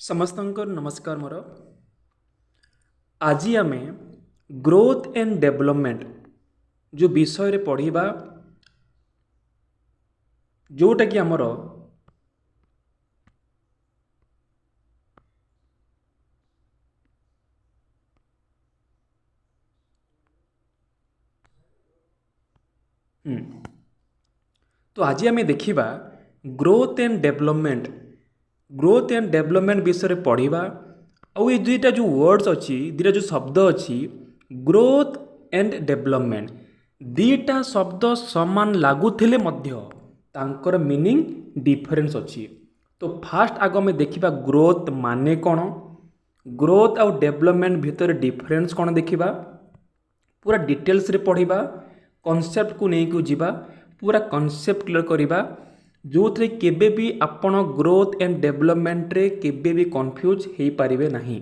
समस्तंकर नमस्कार मोर आज आम ग्रोथ एंड डेवलपमेंट जो विषय रे पढ़िबा जोटा कि आमर तो आज आम देखिबा ग्रोथ एंड डेवलपमेंट विषय रे पढ़िबा आउ ये दुईटा जो वर्ड्स अच्छी दुईटा जो शब्द अच्छी ग्रोथ एंड डेवलपमेंट दीटा शब्द समान लागुथिले मध्य तांकर मीनिंग डिफरेंस अच्छी। तो फास्ट आग में देखिबा ग्रोथ माने कौन, ग्रोथ आउ डेवलपमेंट भितर डिफरेंस कौन देखिबा, पूरा डिटेल्स रे पढ़िबा, कॉन्सेप्ट को नहीं जीवा, पूरा कॉन्सेप्ट क्लियर करिबा जो थे केबे भी आपण ग्रोथ एंड डेवलपमेंट रे केबे भी कंफ्यूज हो पारिबे नहीं,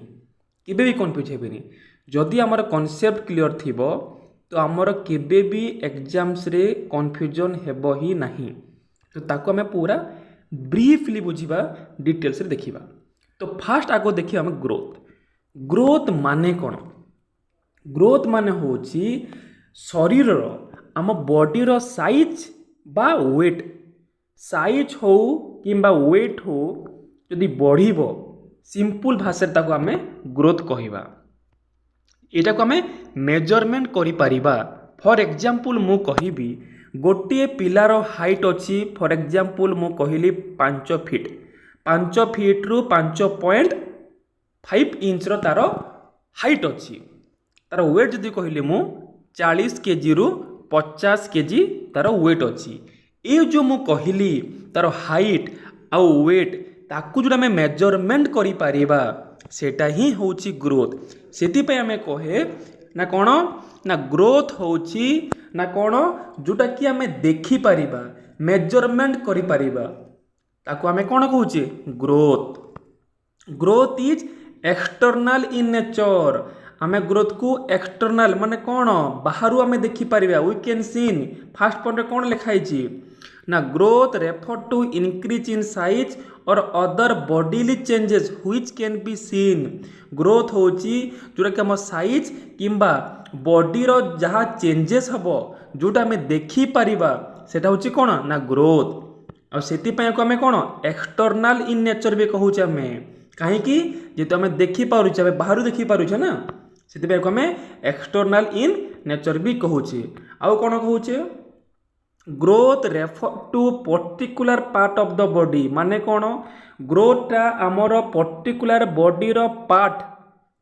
केबे भी कंफ्यूज हेबेनी। जदि आमर कॉन्सेप्ट क्लियर थिबो तो आमर केबे भी एग्जाम्स रे कंफ्यूजन हेबो ही नहीं। तो ताको हमें पूरा ब्रीफली बुझिबा, डिटेल्स रे देखिबा। तो फास्ट आगो देखिबा हम ग्रोथ माने कौन। ग्रोथ माने होची शरीर आम बॉडी साइज बा वेट, साइज हो किंबा वेट हो जदि बढ़िबो सिंपल भाषा ताको आमे ग्रोथ कहिबा। एटा को आमे मेजरमेंट करि परिबा। फॉर एग्जांपल मु कहिबी गोटे पिलार हाइट अछि, फॉर एग्जांपल मु कहिली 5 फीट, 5 फीट रु 5.5 इंच रो तार हाइट अछि। तार वेट जदि कहिली मु 40 केजी रु 50 केजी तार वेट अछि। ये जो मु कहिली तार हाइट आउ वेट ताकू जो आमे मेजरमेंट करि परिबा सेटा ही होची ग्रोथ। सेति पे आमे कहे ना कोन ना ग्रोथ होची ना कोन जोटा कि आमे देखि परिबा, मेजरमेंट करि परिबा ताकू आमे कोन कहूचे growth. Growth is external in nature. आमे ग्रोथ को एक्सटर्नल माने कौन बाहर आमे देखि परिबा, we can seen. First point रे कौन लिखाई छी ना growth refer to increase in size or other bodily changes which can be seen. Growth होची जोटा कि हम साइज किंबा बॉडी रो जहाँ चेंजेस हबो जोटा आमे देखि परिबा सेटा होची कौन ना ग्रोथ। आ सेति पय को आमे कौन एक्सटर्नल इन नेचर भी कहूचे आमे, काहे कि जेतो आमे देखि पारुचे, आमे बाहर देखि पारुचे ना, सेति पय को आमे एक्सटर्नल इन नेचर भी कहूचे। आउ कोन कहूचे growth refer to particular part of the body. माने कौन ग्रोथटा आमर पर्टिकुलर बॉडी रो पार्ट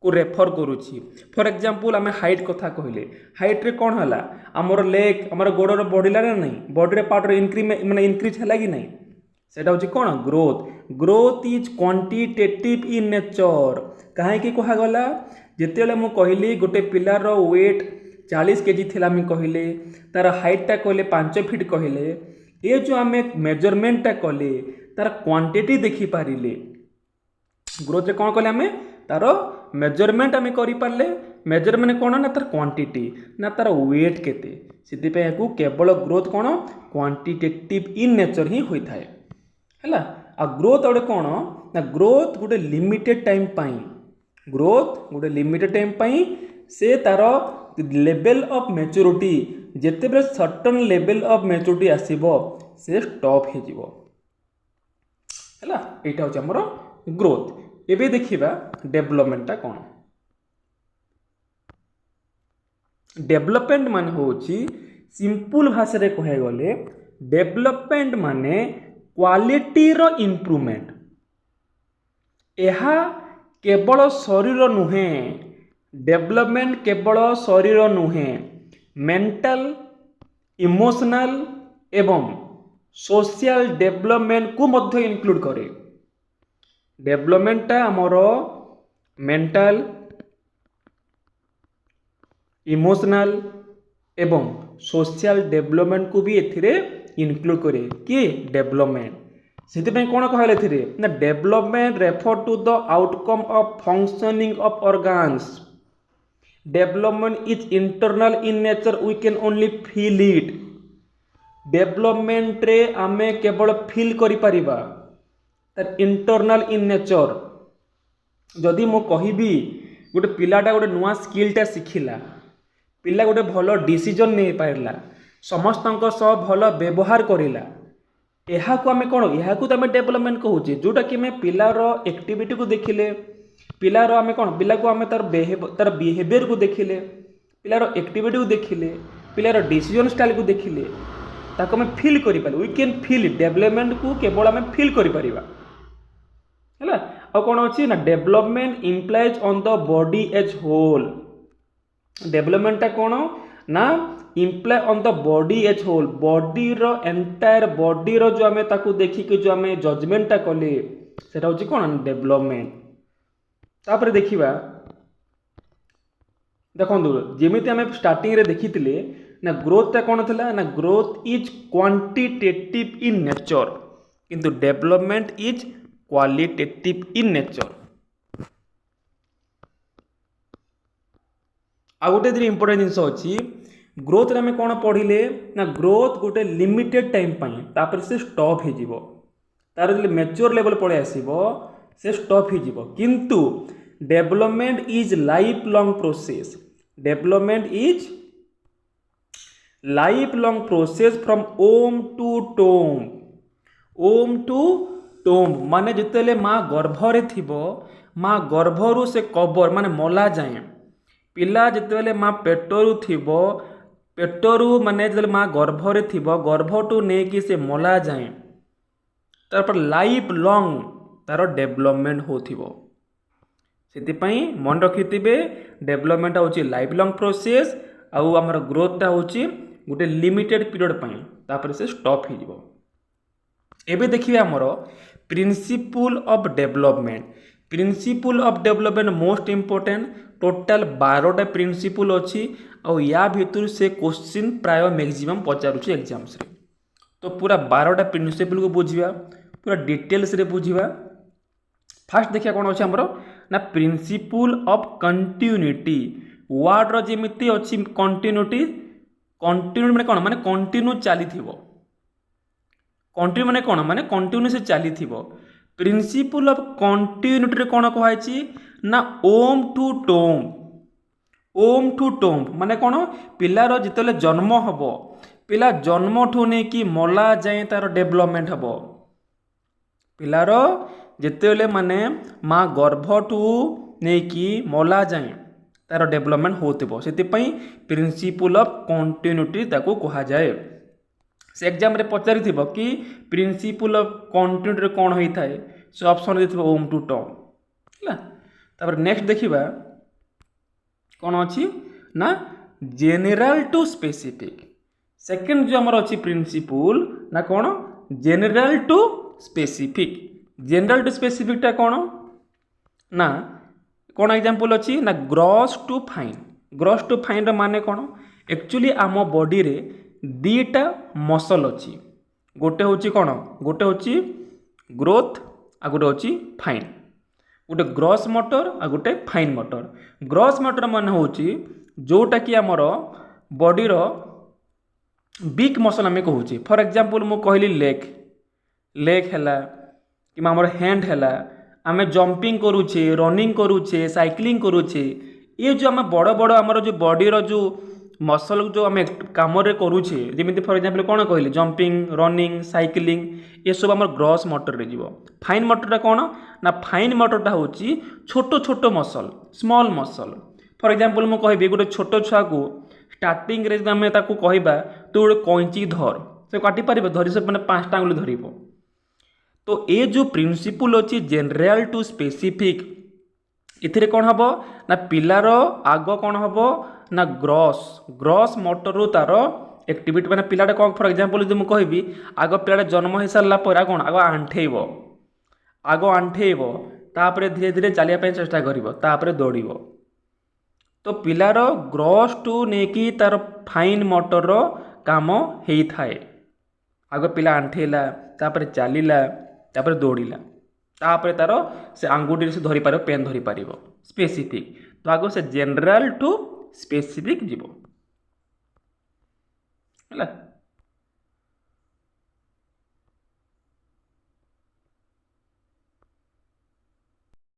को रेफर करूची। फॉर एग्जांपल आमे हाइट कथा कहले, हाइट रे कौन हला आमर लेग आमर गोड़ रो बढ़िला ना नहीं, बॉडी रे पार्ट रो इंक्रीज हला कि नहीं, सेटा होची कौन growth. Growth is quantitative in nature. काहे कि कहा गला जेतेले मु कहली गोटे पिलार रो वेट 40 केजी थिला, मी कहले तार हाइटटा कहले 5 फीट कहले, ये जो आमे मेजरमेंटटा कले तार क्वांटिटी देखि पारिले। ग्रोथ रे कौन कहले आमे तार मेजरमेंट आमे करि पारले। मेजरमेंट कौन ना तार क्वांटिटी ना तार वेट केते, सिद्धि पे याकू केवल ग्रोथ कौन क्वांटिटेटिव इन नेचर ही होई थाए हला। आ ग्रोथ ओडे कौन ना ग्रोथ गोटे लिमिटेड टाइम पाई, ग्रोथ गोटे लिमिटेड टाइम पाई से तार लेवल ऑफ मैच्योरिटी जेते बेले सर्टन लेवल ऑफ मैच्योरिटी आसीबो से स्टॉप हे जीवो हला। एटा होच हमर ग्रोथ। एबे देखिबा डेवलपमेंटटा कोन। डेवलपमेंट माने होची सिंपल भाषा रे कहे गले डेवलपमेंट माने क्वालिटी रो इंप्रूवमेंट। एहा केवल शरीर नुहे, डेवलपमेंट केवल शरीर नुहे, मेंटल इमोशनल एवं सोशल डेवलपमेंट को मध्य इंक्लूड करे। डेवलपमेंटटा आमर मेंटल इमोशनल एवं सोशल डेवलपमेंट को भी एथिरे इंक्लूड करे कि डेवलपमेंट। सेति कौन कहले एथिरे ना development refer to the outcome of functioning of organs. Development is internal in nature, we can only feel it. Development रे आमे केवल फील करि परिबा, तार इंटरनल इन नेचर जदि मु कहबी गोटे पिलाटा गोटे नुआ स्किलटा शिखिला, पिला गोटे भल डिसीजन नहीं पारला, समस्तक सह भल व्यवहार करिला, यहाँ को आम कौन यहाँ को आम डेभलपमेंट कहूचे, जोटा कि आम पिलार एक्टिविटी को देखिले, पिलार आम कौन पिला को आम तार बिहेवियर को देखिले, पिलार एक्टिविटी को देखिले, पिलार डिसीजन स्टाइल को देखिले, ताको आम फिल करि पारे, वी कैन फिल डेभलपमेंट को केवल आम फिल करि परिबा हैला। आ कौन अच्छी ना development implies on the body as whole, डेभलपमेंटा कौन ना imply on the body as whole, body रो एंटायर बॉडी रो जो आमे ताकू देखिक जो आमे जजमेंटा कले सेटा होची कौन डेभलपमेंट। तापर देखिबा देखंदु जेमिति आमे स्टार्टिंग रे देखितिले ना ग्रोथ ता कौन थिला ना growth is quantitative in nature किंतु development is qualitative in nature. आ गोटे दिन इंपोर्टेंट जिनस अच्छी ग्रोथ आम कौन पढ़िले ना ग्रोथ गोटे लिमिटेड टाइम तापर से स्टॉप हो तार जो मैच्योर लेवल पड़े आसो से स्टॉप हो किंतु development is life long process, development is life long process from womb to tomb, womb to tomb माने जितेले माँ गर्भरे थिबो माँ गर्भरु से कबर माने मला जाए, पिला जितेले माँ पेटरू थिबो पेटरू माने जो माँ गर्भरे थिबो गर्भटू नेकी से मला जाए तार लाइफ लॉन्ग तार डेभलपमेंट होथिबो। सेतिपई मन रखिथिबे डेभलपमेंट होची लाइफ लॉन्ग प्रोसेस आउ हमर ग्रोथटा होची गोटे लिमिटेड पीरियड पई तापर से स्टॉप हो जिवो। एबे देखिए हमर principle of development, principle of development most important total 12टा प्रिंसिपल अच्छी और या भितर से क्वेश्चन प्राय मैक्सिमम पचारुछि एग्जाम्स रे। तो पूरा 12टा प्रिंसिपल को बुझिबा पूरा डिटेल्स रे बुझिबा। फास्ट देखिया कौन अच्छे हमरो ना प्रिंसिपल ऑफ कंटिन्यूटी, वर्ड रो जेमिति अछि कंटिन्यूटी, कंटिन्यूटी माने कौन माने कंटिन्यू चली थिबो, कंटिन्यू माने कौन माने कंटिन्यू से चली थिबो। प्रिंसिपल ऑफ कंटिन्यूटी रे कौन कहै ना womb to tomb, womb to tomb माने कौन पिलार जितेले जन्म हबो पिला जन्म ठू नहीं कि मला जाए तार डेभलपमेंट हबो, पिलार जितेले माने माँ गर्भठू नहीं कि मला जाए तार डेभलपमेंट होतिबो। सेतिपई प्रिंसिपल ऑफ कंटिन्यूटी ताको कहा जाए। से एग्जाम रे पचारि थिबो कि प्रिंसिपल ऑफ कंटिन्यूटी रे कौन होई थाए से ऑप्शन देथिबो ओम टू टोम हैला। तापर नेक्स्ट देखिबा कौन अच्छी ना जेनेराल टू स्पेसिफिक, सेकेंड जो आमर अच्छी प्रिंसिपल ना कौन general to specific, general to specific टा कौन ना कौन एग्जांपल अच्छी ना gross to fine, gross to fine रो माने कौन एक्चुअली आम बॉडी रे दीटा मसल अच्छी, गोटे होची कौन गोटे होची ग्रोथ आ गोटे होची फाइन, गोटे ग्रॉस मोटर आ गोटे फाइन मोटर। ग्रॉस मोटर माने होची जोटा कि आमर बॉडी रो बिग मसल आम कहूचे। फॉर एग्जांपल मु कहली लेग, लेग हैला कि आमर हैंड हैला, आम जंपिंग करूचे रनिंग करूचे साइक्लिंग करूचे, ये जो आम बड़ बड़ आमर जो बॉडी रो जो मसल जो आम काम करूचे जमी फॉर एग्जांपल कौन कहले जंपिंग रनिंग साइक्लिंग ये सब आम ग्रॉस मोटर रे जीवो। फाइन मोटरटा कौन ना फाइन मोटरटा होची छोट छोट muscle small muscle. For example मु कहबी गोटे छोट छुआ को स्टार्टिंग रे आम ताकू कहबा तू गोटे कैंची धर से काटी पारिबो धरी से माने 5टा आंगुली धरिबो। तो ये जो प्रिंसिपल अच्छी जेनराल टू स्पेसिफिक इथिरे कौन हम ना पिलार आग कौन हम ना ग्रॉस ग्रॉस मोटर रू तार एक्टिविटी मैंने पिलाटा कौन फॉर एग्जांपल जो मुझे कहबी आग पिलाटा जन्म हो सारा पर कौन आग आंठेब आग आंठेब तापर धीरे धीरे चलिया चेष्टा कर दौड़। तो पिलार ग्रॉस टू नेकी तार फाइन मोटर रो काम हेई थाए, आग पिला आंठेला तापर चलिला तापर दौड़िला तापर तार से आंगुठी से धरी पार पेन धरी पार स्पेसिफिक। तो आग से जेनराल टू स्पेसिफिक जीवो है।